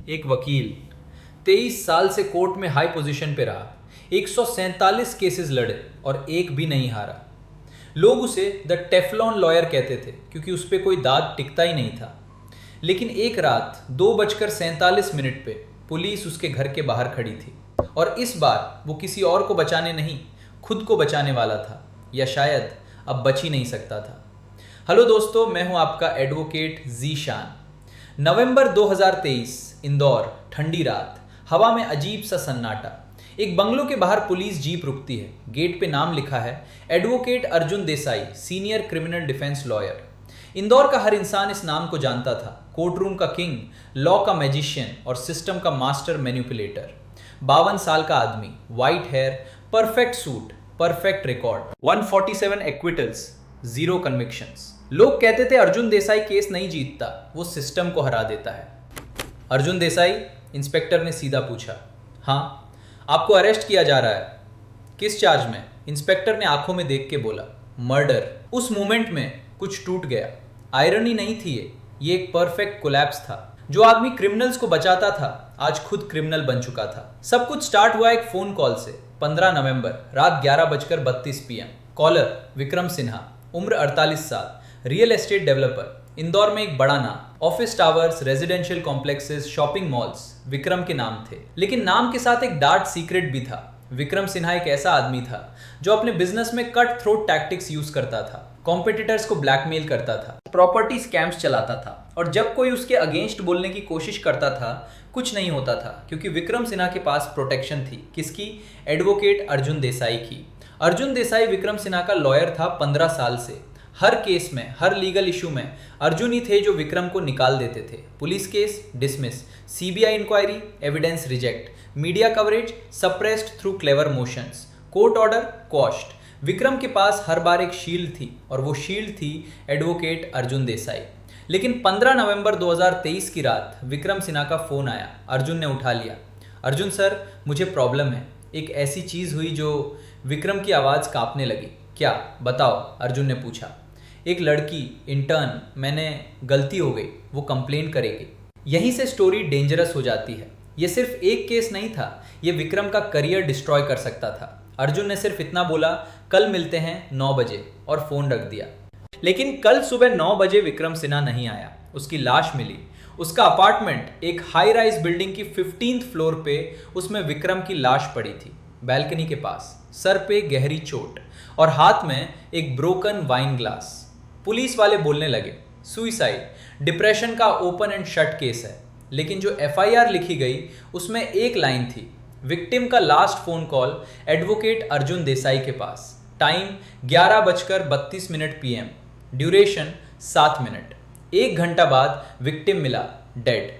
एक वकील 23 साल से कोर्ट में हाई पोजीशन पे रहा, 147 केसेस लड़े और एक भी नहीं हारा। लोग उसे द टेफलॉन लॉयर कहते थे क्योंकि उस पर कोई दाग टिकता ही नहीं था। लेकिन एक रात 2:47 पे पुलिस उसके घर के बाहर खड़ी थी और इस बार वो किसी और को बचाने नहीं, खुद को बचाने वाला था, या शायद अब बच ही नहीं सकता था। हेलो दोस्तों, मैं हूं आपका एडवोकेट ज़ीशान। नवंबर 2023, इंदौर, ठंडी रात, हवा में अजीब सा सन्नाटा। एक बंगलो के बाहर पुलिस जीप रुकती है। गेट पे नाम लिखा है advocate Arjun Desai, senior criminal defence lawyer. Indore का हर इंसान इस नाम को जानता था। कोर्टरूम का किंग, लॉ का मैजिशियन और सिस्टम का मास्टर मैनिपुलेटर। 52 साल का आदमी, white hair, perfect suit, perfect record, 147 acquittals, 0 convictions. लोग कहते थे अर्जुन देसाई केस नहीं जीतता, वो सिस्टम को हरा देता है। अर्जुन देसाई? इंस्पेक्टर ने सीधा पूछा। हाँ, आपको अरेस्ट किया जा रहा है। किस चार्ज में? इंस्पेक्टर ने आंखों में देख के बोला, मर्डर। उस मोमेंट में कुछ टूट गया। आयरनी नहीं थी ये एक परफेक्ट कोलैप्स था। जो आदमी क्रिमिनल्स को बचाता था आज खुद क्रिमिनल बन चुका था। सब कुछ स्टार्ट हुआ एक फोन कॉल से। 15 नवंबर रात 11:32 PM। कॉलर विक्रम सिन्हा, उम्र 48 साल, रियल एस्टेट डेवलपर, इंदौर में एक बड़ा नाम, office towers, residential complexes, shopping malls Vikram के नाम थे। लेकिन नाम के साथ एक डार्क सीक्रेट भी था। विक्रम सिन्हा एक ऐसा आदमी था जो अपने बिजनेस में कट थ्रोट टैक्टिक्स यूज करता था, कॉम्पिटिटर्स को ब्लैकमेल करता था, प्रॉपर्टी स्कैम्स चलाता था, और जब कोई उसके अगेंस्ट बोलने की कोशिश करता था कुछ नहीं होता था, क्योंकि विक्रम सिन्हा के पास प्रोटेक्शन थी। किसकी? एडवोकेट अर्जुन देसाई की। अर्जुन देसाई विक्रम सिन्हा का लॉयर था 15 साल से। हर केस में, हर लीगल इशू में अर्जुन ही थे जो विक्रम को निकाल देते थे। Police case dismiss, CBI inquiry, evidence reject, media coverage suppressed through clever motions, court order quashed. Vikram के पास हर बार एक शील्ड थी और वो शील्ड थी एडवोकेट अर्जुन देसाई। लेकिन 15 नवंबर 2023 की रात विक्रम सिन्हा का फोन आया। अर्जुन ने उठा लिया। अर्जुन सर, मुझे प्रॉब्लम है। एक ऐसी चीज़ हुई जो विक्रम की आवाज़ कांपने लगी। क्या? बताओ, अर्जुन ने पूछा। एक लड़की इंटर्न, मैंने गलती हो गई, वो कंप्लेन करेगी। यहीं से स्टोरी डेंजरस हो जाती है। ये सिर्फ एक केस नहीं था, ये विक्रम का करियर डिस्ट्रॉय कर सकता था। अर्जुन ने सिर्फ इतना बोला, कल मिलते हैं 9 बजे, और फोन रख दिया। लेकिन कल सुबह 9 बजे विक्रम सिन्हा नहीं आया। उसकी लाश मिली। उसका अपार्टमेंट एक हाई राइज बिल्डिंग की 15th फ्लोर पे, उसमें विक्रम की लाश पड़ी थी, बैल्कनी के पास, सर पे गहरी चोट और हाथ में एक ब्रोकन वाइन ग्लास। पुलिस वाले बोलने लगे सुइसाइड, डिप्रेशन का ओपन एंड शट केस है। लेकिन जो एफआईआर लिखी गई उसमें एक लाइन थी, विक्टिम का last phone call advocate Arjun Desai के पास, टाइम 11:32 PM, ड्यूरेशन 7 मिनट। 1 घंटा बाद विक्टिम मिला डेड।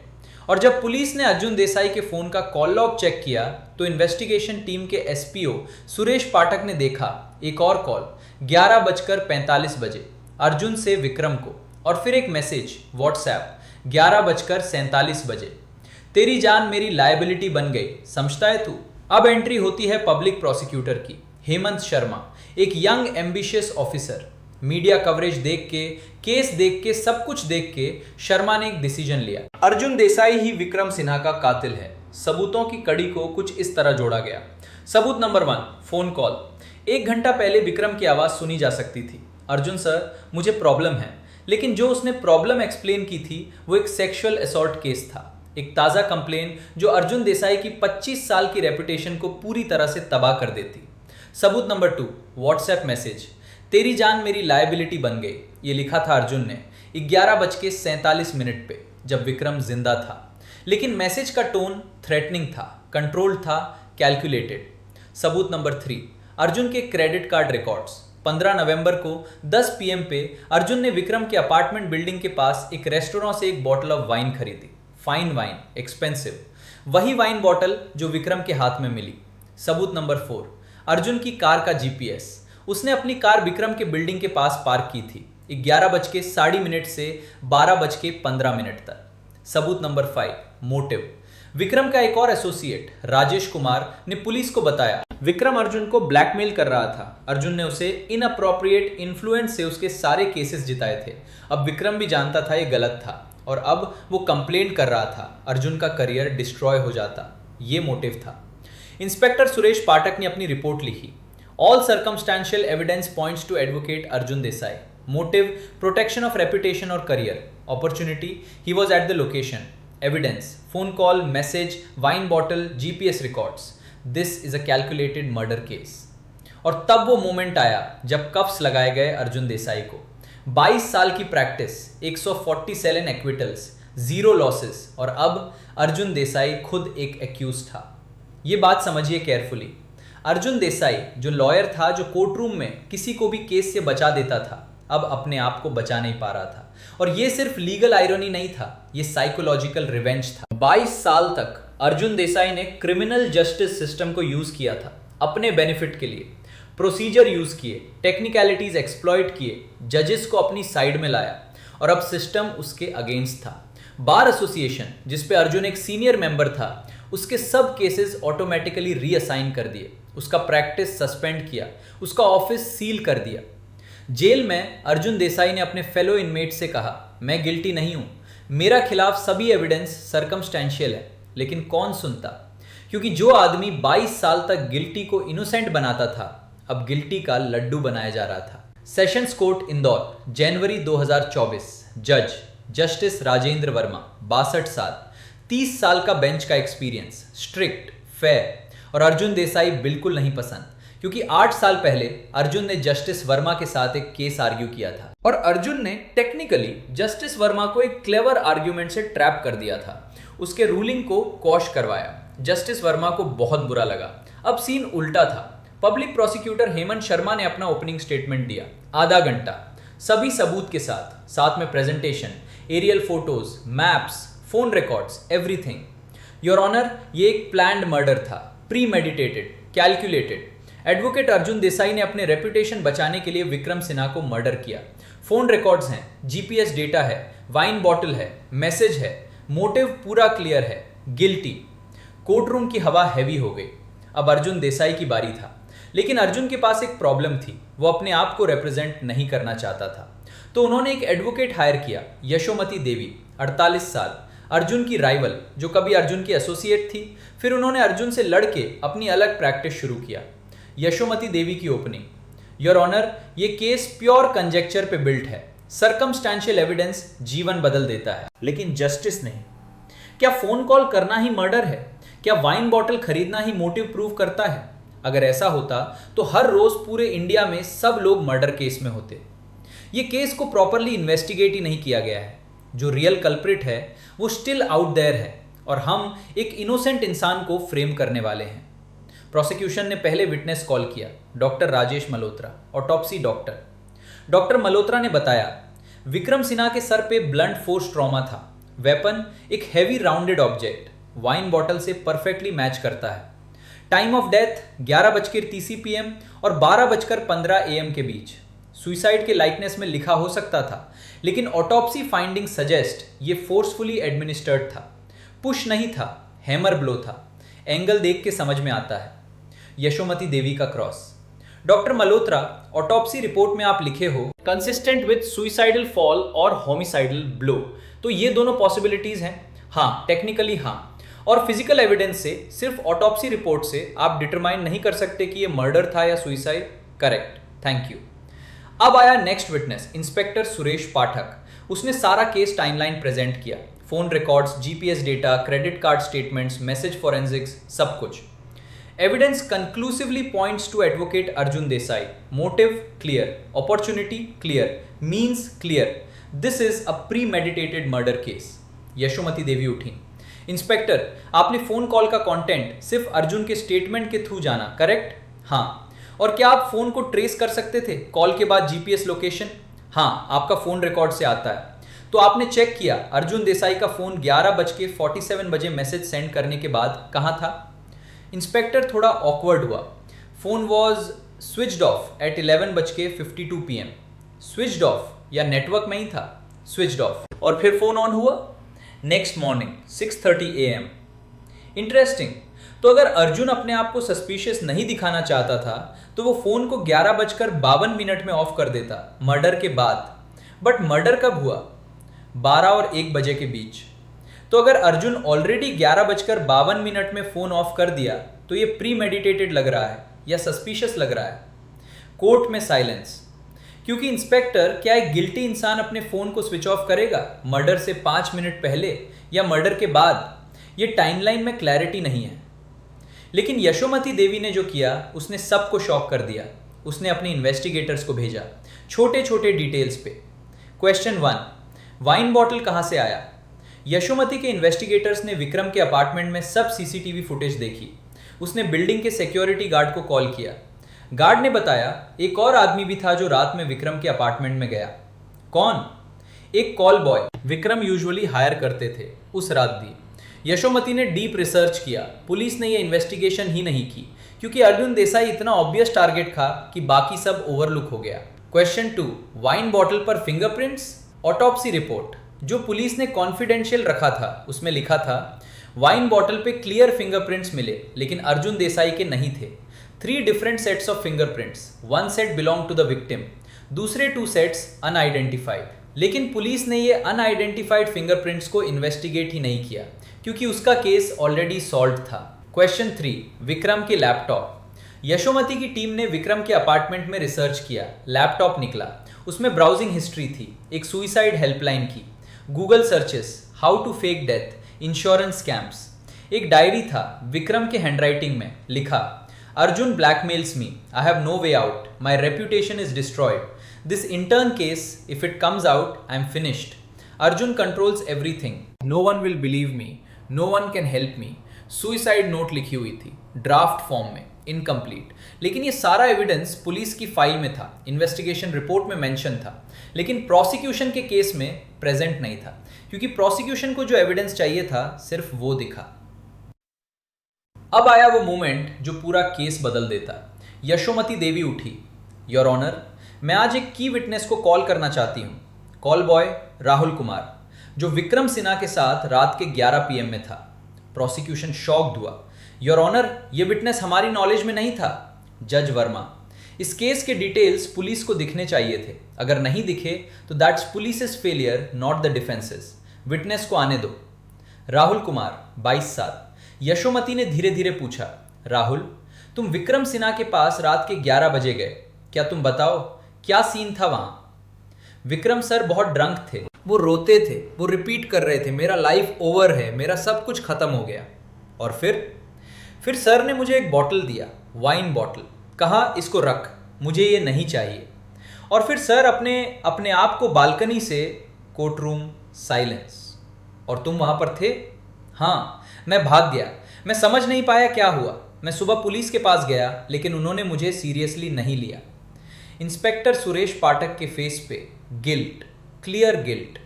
और जब पुलिस ने अर्जुन देसाई के फोन का कॉल लॉग चेक किया तो इन्वेस्टिगेशन टीम के एसपीओ सुरेश पाठक ने देखा एक और कॉल 11:45 बजे अर्जुन से विक्रम को, और फिर एक मैसेज व्हाट्सएप 11:47 बजे, तेरी जान मेरी लायबिलिटी बन गई, समझता है तू। अब एंट्री होती है पब्लिक प्रोसिक्यूटर की, हेमंत शर्मा, एक young ambitious officer. Media coverage देख के, केस देख के, सब कुछ देख के शर्मा ने एक डिसीजन लिया, अर्जुन देसाई ही विक्रम सिन्हा का कातिल है। सबूतों की कड़ी को कुछ इस तरह जोड़ा गया। सबूत नंबर 1, फोन कॉल। 1 घंटा पहले विक्रम की आवाज सुनी जा सकती थी, अर्जुन सर, मुझे प्रॉब्लम है। लेकिन जो उसने प्रॉब्लम एक्सप्लेन की थी वो एक सेक्सुअल असॉल्ट केस था, एक ताज़ा कंप्लेन जो अर्जुन देसाई की 25 साल की रेपुटेशन को पूरी तरह से तबाह कर देती। सबूत नंबर 2, व्हाट्सएप मैसेज, तेरी जान मेरी लायबिलिटी बन गई, ये लिखा था अर्जुन ने 11:47 पे, जब विक्रम जिंदा था। लेकिन मैसेज का टोन थ्रेटनिंग था, कंट्रोल्ड था, कैलकुलेटेड। सबूत नंबर 3, अर्जुन के क्रेडिट कार्ड रिकॉर्ड्स। 15 नवंबर को 10 PM पे अर्जुन ने विक्रम के अपार्टमेंट बिल्डिंग के पास एक रेस्टोरेंट से एक बॉटल ऑफ वाइन खरीदी, फाइन वाइन, एक्सपेंसिव, वही वाइन बॉटल जो विक्रम के हाथ में मिली। सबूत नंबर 4, अर्जुन की कार का GPS। उसने अपनी कार विक्रम के बिल्डिंग के पास पार्क की थी 11:20 से 12:15 तक। सबूत नंबर 5, मोटिव। विक्रम का एक और एसोसिएट राजेश कुमार ने पुलिस को बताया विक्रम अर्जुन को ब्लैकमेल कर रहा था। अर्जुन ने उसे इनअप्रोप्रिएट इन्फ्लुएंस से उसके सारे केसेस जिताए थे। अब विक्रम भी जानता था ये गलत था। और अब वो कंप्लेंट कर रहा था अर्जुन का करियर डिस्ट्रॉय हो जाता। ये मोटिव था। इंस्पेक्टर सुरेश पाठक ने अपनी रिपोर्ट लिखी। All circumstantial evidence points to advocate Arjun Desai. Motive protection of reputation और career. Opportunity he was at the location. Evidence phone call, message, wine bottle, GPS records. This is a calculated murder case. और तब वो moment आया जब coughs लगाए गए अर्जुन देसाई को। 22 साल की प्रैक्टिस, 147 एक्विटल्स, 0 लॉसेस, और अब अर्जुन देसाई खुद एक एक्यूज था। ये बात समझिए केयरफुली। अर्जुन देसाई जो लॉयर था, जो कोर्ट रूम में किसी को भी केस से बचा देता था, अब अपने आप को बचा नहीं पा रहा था। और ये सिर्फ लीगल आयरनी नहीं था, ये साइकोलॉजिकल रिवेंज था। 22 साल तक अर्जुन देसाई ने क्रिमिनल जस्टिस सिस्टम को यूज किया था अपने बेनिफिट के लिए। प्रोसीजर यूज किए, टेक्निकलिटीज एक्सप्लॉइट किए, जजेस को अपनी साइड में लाया, और अब सिस्टम उसके अगेंस्ट था। बार एसोसिएशन, जिसपे अर्जुन एक सीनियर मेंबर था, उसके सब केसेस ऑटोमेटिकली रीअसाइन कर दिए, उसका प्रैक्टिस सस्पेंड किया, उसका ऑफिस सील कर दिया। जेल में अर्जुन देसाई ने अपने फेलो इनमेट से कहा, मैं गिल्टी नहीं हूं, मेरा खिलाफ सभी एविडेंस सर्कमस्टेंशियल है। लेकिन कौन सुनता, क्योंकि जो आदमी 22 साल तक गिल्टी को इनोसेंट बनाता था, अब गिल्टी का लड्डू बनाया जा रहा था। सेशंस कोर्ट इंदौर, जनवरी 2024। जज जस्टिस राजेंद्र वर्मा, 62 साल, 30 साल का बेंच का एक्सपीरियंस, स्ट्रिक्ट, फेयर। और अर्जुन देसाई बिल्कुल नहीं पसंद, क्योंकि 8 साल पहले अर्जुन ने जस्टिस वर्मा के साथ एक केस आर्ग्यू किया था, और अर्जुन ने टेक्निकली जस्टिस वर्मा को एक क्लेवर आर्ग्यूमेंट से ट्रैप कर दिया था। उसके रूलिंग को क्वॉश करवाया। जस्टिस वर्मा को बहुत बुरा लगा। अब सीन उल्टा था। पब्लिक प्रोसिक्यूटर हेमंत शर्मा ने अपना ओपनिंग स्टेटमेंट दिया, आधा घंटा, सभी सबूत के साथ, साथ में presentation, aerial photos, maps, phone records, everything. Your honour, ये एक प्लान्ड मर्डर था, premeditated, calculated. Advocate Arjun Desai ने अपने रेपुटेशन बचाने के लिए विक्रम सिन्हा को मर्डर किया। फोन रिकॉर्ड्स हैं, जीपीएस डेटा है, वाइन बॉटल है, मैसेज है, मोटिव पूरा क्लियर है, गिल्टी। कोर्टरूम की हवा हैवी हो गई। अब अर्जुन देसाई की बारी था। लेकिन अर्जुन के पास एक प्रॉब्लम थी, वो अपने आप को रिप्रेजेंट नहीं करना चाहता था। तो उन्होंने एक एडवोकेट हायर किया, यशोमती देवी, 48 साल, अर्जुन की राइवल, जो कभी अर्जुन की एसोसिएट थी। फिर उन्होंने अर्जुन से लड़के अपनी अलग प्रैक्टिस शुरू किया। यशोमती देवी की ओपनिंग, योर ऑनर, ये केस प्योर कंजेक्चर पे बिल्ट है, सर्कमस्टेंशियल एविडेंस जीवन बदल देता है, लेकिन जस्टिस नहीं। क्या फोन कॉल करना ही मर्डर है? क्या वाइन बॉटल खरीदना ही मोटिव प्रूव करता है? अगर ऐसा होता तो हर रोज पूरे इंडिया में सब लोग मर्डर केस में होते। ये केस को प्रॉपरली इन्वेस्टिगेट ही नहीं किया गया है। जो रियल कल्प्रिट है वो स्टिल आउट देयर है, और हम एक इनोसेंट इंसान को फ्रेम करने वाले हैं। प्रोसिक्यूशन ने पहले विटनेस कॉल किया, doctor Rajesh Malhotra, autopsy doctor. Doctor Malhotra ने बताया, विक्रम सिन्हा के सर पे ब्लंट फोर्स ट्रॉमा था। वेपन एक heavy rounded object, wine bottle से परफेक्टली मैच करता है। टाइम ऑफ डेथ 11:30 PM और 12:15 AM के बीच। सुइसाइड के लाइकनेस में लिखा हो सकता था, लेकिन ऑटोप्सी फाइंडिंग सजेस्ट ये फोर्सफुली एडमिनिस्टर्ड था। पुश नहीं था, हैमर ब्लो था। एंगल देख के समझ में आता है। यशोमती देवी का cross. Doctor Malhotra, autopsy report में आप लिखे हो कंसिस्टेंट विद सुइसाइडल फॉल और होमिसाइडल ब्लो, तो ये दोनों पॉसिबिलिटीज हैं। हाँ, टेक्निकली हाँ। और फिजिकल एविडेंस से, सिर्फ ऑटोप्सी रिपोर्ट से आप डिटरमाइन नहीं कर सकते कि ये मर्डर था या सुइसाइड। Correct, thank you. अब आया next witness, inspector Suresh Pathak. उसने सारा केस टाइमलाइन प्रेजेंट किया, phone records, GPS data, credit card statements, message forensics, सब कुछ। Evidence conclusively points to advocate Arjun Desai. Motive clear, opportunity clear, means clear. This is a premeditated murder case. Yashomati Devi उठी। Inspector, आपने phone call का content सिर्फ अर्जुन के statement के through जाना, correct? हाँ। और क्या आप फोन को ट्रेस कर सकते थे कॉल के बाद जीपीएस लोकेशन? हाँ, आपका फोन रिकॉर्ड से आता है। तो आपने चेक किया अर्जुन देसाई का फोन 11:47 बजे मैसेज सेंड करने के बाद कहाँ था? इंस्पेक्टर थोड़ा ऑकवर्ड हुआ। Phone was switched off at 11:52 PM। Switched off या नेटवर्क में ही था? Switched off. और फिर फोन ऑन हुआ नेक्स्ट मॉर्निंग 6:30 AM। इंटरेस्टिंग। तो अगर अर्जुन अपने आप को सस्पिशियस नहीं दिखाना चाहता था तो वो फोन को 11:52 में ऑफ कर देता, मर्डर के बाद। बट मर्डर कब हुआ? 12 और 1 बजे के बीच। तो अगर अर्जुन ऑलरेडी 11:52 में फोन ऑफ कर दिया तो ये प्री मेडिटेटेड लग रहा है या सस्पिशियस लग रहा है। कोर्ट में साइलेंस, क्योंकि इंस्पेक्टर, क्या एक गिल्टी इंसान अपने फोन को स्विच ऑफ करेगा मर्डर से 5 मिनट पहले या मर्डर के बाद? ये टाइमलाइन में क्लैरिटी नहीं है। लेकिन यशोमती देवी ने जो किया उसने सबको शॉक कर दिया। उसने अपने इन्वेस्टिगेटर्स को भेजा छोटे छोटे डिटेल्स पे। क्वेश्चन 1, वाइन बॉटल कहाँ से आया? यशोमती के इन्वेस्टिगेटर्स ने विक्रम के अपार्टमेंट में सब सीसीटीवी फुटेज देखी। उसने बिल्डिंग के सिक्योरिटी गार्ड को कॉल किया। गार्ड ने बताया एक और आदमी भी था जो रात में विक्रम के अपार्टमेंट में गया। कौन? एक call boy Vikram usually hire करते थे, उस रात भी। यशोमती ने डीप रिसर्च किया। पुलिस ने यह इन्वेस्टिगेशन ही नहीं की क्योंकि अर्जुन देसाई इतना ऑब्वियस टारगेट था कि बाकी सब ओवरलुक हो गया। क्वेश्चन 2, वाइन बॉटल पर फिंगरप्रिंट्स? ऑटोप्सी रिपोर्ट जो पुलिस ने कॉन्फिडेंशियल रखा था उसमें लिखा था वाइन बॉटल पे क्लियर फिंगरप्रिंट्स मिले लेकिन अर्जुन देसाई के नहीं थे। 3 different sets of fingerprints, 1 set belong to the victim, दूसरे 2 सेट्स अनआइडेंटिफाइड। लेकिन पुलिस ने ये अनआइडेंटिफाइड फिंगरप्रिंट्स को इन्वेस्टिगेट ही नहीं किया क्योंकि उसका केस ऑलरेडी सॉल्व था। क्वेश्चन 3, विक्रम के लैपटॉप। यशोमती की टीम ने विक्रम के अपार्टमेंट में रिसर्च किया। लैपटॉप निकला, उसमें ब्राउजिंग हिस्ट्री थी, एक सुइसाइड हेल्पलाइन की, Google searches, how to fake death, insurance scams. एक डायरी था विक्रम के हैंडराइटिंग में, लिखा Arjun blackmails me, I have no way out, my reputation is destroyed, this intern case if it comes out I am finished, Arjun controls everything, no one will believe me, no one can help me. Suicide note लिखी हुई थी draft form में, incomplete. लेकिन ये सारा evidence police की file में था, इन्वेस्टिगेशन रिपोर्ट में मेंशन था, लेकिन प्रोसिक्यूशन के केस में प्रेजेंट नहीं था क्योंकि प्रोसिक्यूशन को जो एविडेंस चाहिए था सिर्फ वो दिखा। अब आया वो मोमेंट जो पूरा केस बदल देता। यशोमती देवी उठी। योर ऑनर, मैं आज एक की विटनेस को कॉल करना चाहती हूँ। कॉल बॉय राहुल कुमार, जो विक्रम सिन्हा के साथ रात के 11 PM में था। प्रोसिक्यूशन शॉक्ड हुआ। योर ऑनर, ये विटनेस हमारी नॉलेज में नहीं था। जज वर्मा, इस केस के डिटेल्स पुलिस को दिखने चाहिए थे, अगर नहीं दिखे तो that's police failure not the defences. Witness को आने दो। राहुल कुमार 22 साल। यशोमती ने धीरे धीरे पूछा, राहुल, तुम विक्रम सिन्हा के पास रात के 11 बजे गए, क्या तुम बताओ क्या सीन था वहां? विक्रम सर बहुत ड्रंक थे, वो रोते थे, वो रिपीट कर रहे थे मेरा लाइफ ओवर है, मेरा सब कुछ खत्म हो गया। और फिर सर ने मुझे एक बॉटल दिया, वाइन बॉटल, कहा इसको रख, मुझे ये नहीं चाहिए। और फिर सर अपने आप को बालकनी से, कोर्ट रूम, साइलेंस। और तुम वहां पर थे? हाँ, मैं भाग गया, मैं समझ नहीं पाया क्या हुआ। मैं सुबह पुलिस के पास गया लेकिन उन्होंने मुझे सीरियसली नहीं लिया। इंस्पेक्टर सुरेश पाठक के फेस पे guilt, clear guilt.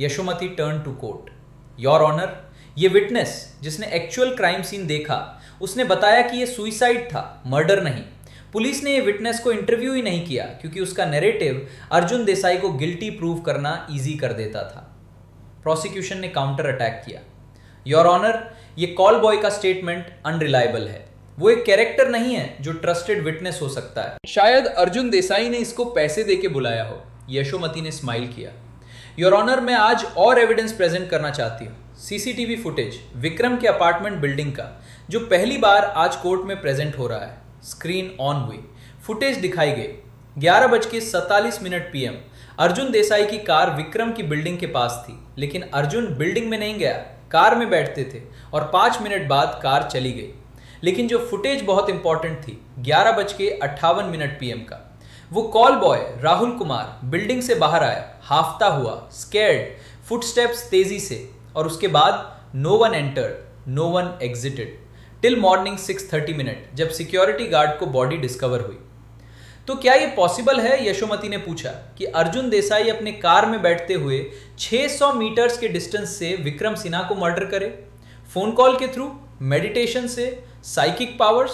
Yashomati turn to court. Your honour, ये विटनेस जिसने एक्चुअल क्राइम सीन देखा उसने बताया कि ये सुइसाइड था, मर्डर नहीं। पुलिस ने ये विटनेस को इंटरव्यू ही नहीं किया क्योंकि उसका नैरेटिव अर्जुन देसाई को गिल्टी प्रूव करना इजी कर देता था। प्रोसिक्यूशन ने काउंटर अटैक किया। योर ऑनर, ये कॉल बॉय का स्टेटमेंट अनरिलायबल है, वो एक कैरेक्टर नहीं है जो ट्रस्टेड विटनेस हो सकता है। शायद अर्जुन देसाई ने इसको पैसे देके बुलाया हो। यशोमती ने स्माइल किया। योर ऑनर, मैं आज और एविडेंस प्रेजेंट करना चाहती हूँ। सीसीटीवी फुटेज विक्रम के अपार्टमेंट बिल्डिंग का, जो पहली बार आज कोर्ट में प्रेजेंट हो रहा है। स्क्रीन ऑन हुई, फुटेज दिखाई गई। 11:47 PM अर्जुन देसाई की कार विक्रम की बिल्डिंग के पास थी, लेकिन अर्जुन बिल्डिंग में नहीं गया, कार में बैठते थे और 5 मिनट बाद कार चली गई। लेकिन जो फुटेज बहुत इंपॉर्टेंट थी 11:58 PM का, वो call boy Rahul Kumar building से बाहर आया, हाफता हुआ, स्कैर्ड, फुटस्टेप्स तेजी से, और उसके बाद no one entered, no one exited till morning 6:30 जब सिक्योरिटी गार्ड को बॉडी डिस्कवर हुई। तो क्या ये पॉसिबल है, यशोमती ने पूछा, कि अर्जुन देसाई अपने कार में बैठते हुए 600 मीटर्स के डिस्टेंस से विक्रम सिन्हा को मर्डर करे? फोन कॉल के थ्रू, मेडिटेशन से, साइकिक पावर्स?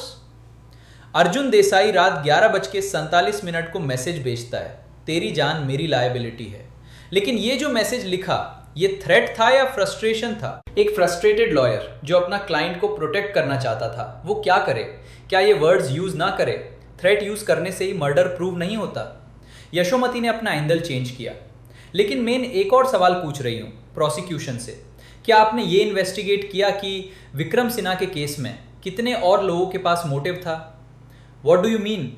अर्जुन देसाई रात 11:47 को मैसेज भेजता है, तेरी जान मेरी लायबिलिटी है। लेकिन ये जो मैसेज लिखा, ये थ्रेट था या फ्रस्ट्रेशन था? एक फ्रस्ट्रेटेड लॉयर जो अपना क्लाइंट को प्रोटेक्ट करना चाहता था, वो क्या करे? क्या ये वर्ड्स यूज ना करे? थ्रेट यूज करने से ही मर्डर प्रूव नहीं होता। यशोमती ने अपना एंगल चेंज किया, लेकिन मेन एक और सवाल पूछ रही हूँ प्रोसिक्यूशन से, क्या आपने ये इन्वेस्टिगेट किया कि विक्रम सिन्हा के केस में कितने और लोगों के पास मोटिव था? What do you mean?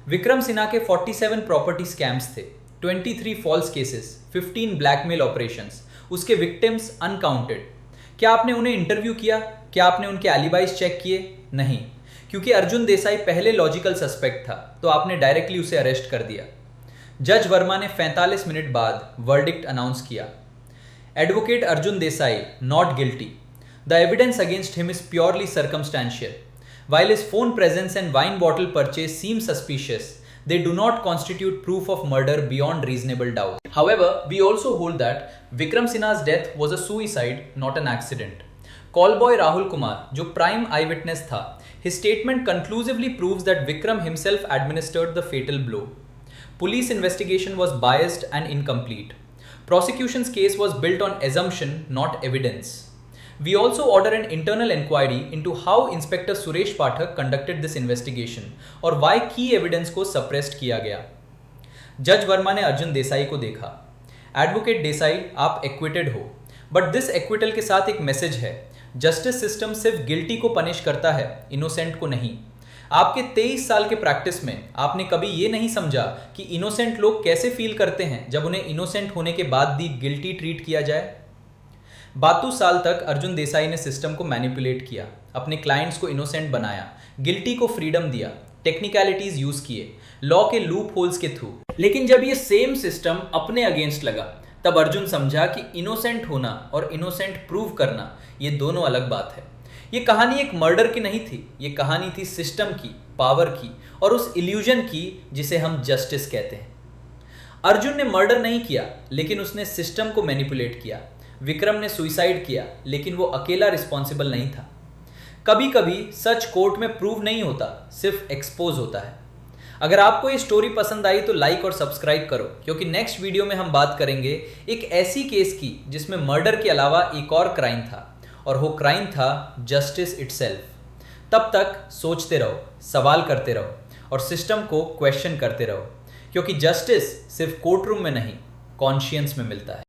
Vikram Sinha के 47 प्रॉपर्टी स्कैम्स थे, 23 फॉल्स केसेस, 15 ब्लैकमेल ऑपरेशंस, उसके विक्टिम्स अनकाउंटेड। क्या आपने उन्हें इंटरव्यू किया? क्या आपने उनके एलिबाइज चेक किए? नहीं, क्योंकि अर्जुन देसाई पहले लॉजिकल सस्पेक्ट था, तो आपने डायरेक्टली उसे अरेस्ट कर दिया। जज वर्मा ने 45 मिनट बाद वर्डिक्ट अनाउंस किया। Advocate Arjun Desai not guilty. The evidence against him is purely circumstantial. While his phone presence and wine bottle purchase seem suspicious, they do not constitute proof of murder beyond reasonable doubt. However, we also hold that Vikram Sinha's death was a suicide, not an accident. Callboy Rahul Kumar, जो prime eyewitness था, his statement conclusively proves that Vikram himself administered the fatal blow. Police investigation was biased and incomplete. Prosecution's case was built on assumption, not evidence. We also order an internal inquiry into how Inspector Suresh Pathak conducted this investigation और why key evidence को suppressed किया गया। जज वर्मा ने अर्जुन देसाई को देखा। Advocate Desai, आप acquitted हो, बट दिस एक्विटल के साथ एक मैसेज है। जस्टिस सिस्टम सिर्फ गिल्टी को पनिश करता है, इनोसेंट को नहीं। आपके 23 साल के प्रैक्टिस में आपने कभी ये नहीं समझा कि इनोसेंट लोग कैसे फील करते हैं जब उन्हें इनोसेंट होने के बाद भी गिल्टी ट्रीट किया जाए? 32 साल तक अर्जुन देसाई ने सिस्टम को मैनिपुलेट किया, अपने क्लाइंट्स को इनोसेंट बनाया, गिल्टी को फ्रीडम दिया, टेक्निकलिटीज यूज किए, लॉ के लूप होल्स के थ्रू। लेकिन जब ये सेम सिस्टम अपने अगेंस्ट लगा, तब अर्जुन समझा कि इनोसेंट होना और इनोसेंट प्रूव करना ये दोनों अलग बात है। ये कहानी एक मर्डर की नहीं थी, ये कहानी थी सिस्टम की, पावर की और उस इल्यूजन की जिसे हम जस्टिस कहते हैं। अर्जुन ने मर्डर नहीं किया, लेकिन उसने सिस्टम को मैनिपुलेट किया। विक्रम ने सुइसाइड किया, लेकिन वो अकेला रिस्पॉन्सिबल नहीं था। कभी कभी सच कोर्ट में प्रूव नहीं होता, सिर्फ एक्सपोज होता है। अगर आपको ये स्टोरी पसंद आई तो लाइक और सब्सक्राइब करो, क्योंकि नेक्स्ट वीडियो में हम बात करेंगे एक ऐसी केस की जिसमें मर्डर के अलावा एक और क्राइम था, और वो क्राइम था जस्टिस इटसेल्फ। तब तक सोचते रहो, सवाल करते रहो और सिस्टम को क्वेश्चन करते रहो, क्योंकि जस्टिस सिर्फ कोर्ट रूम में नहीं, कॉन्शियंस में मिलता है।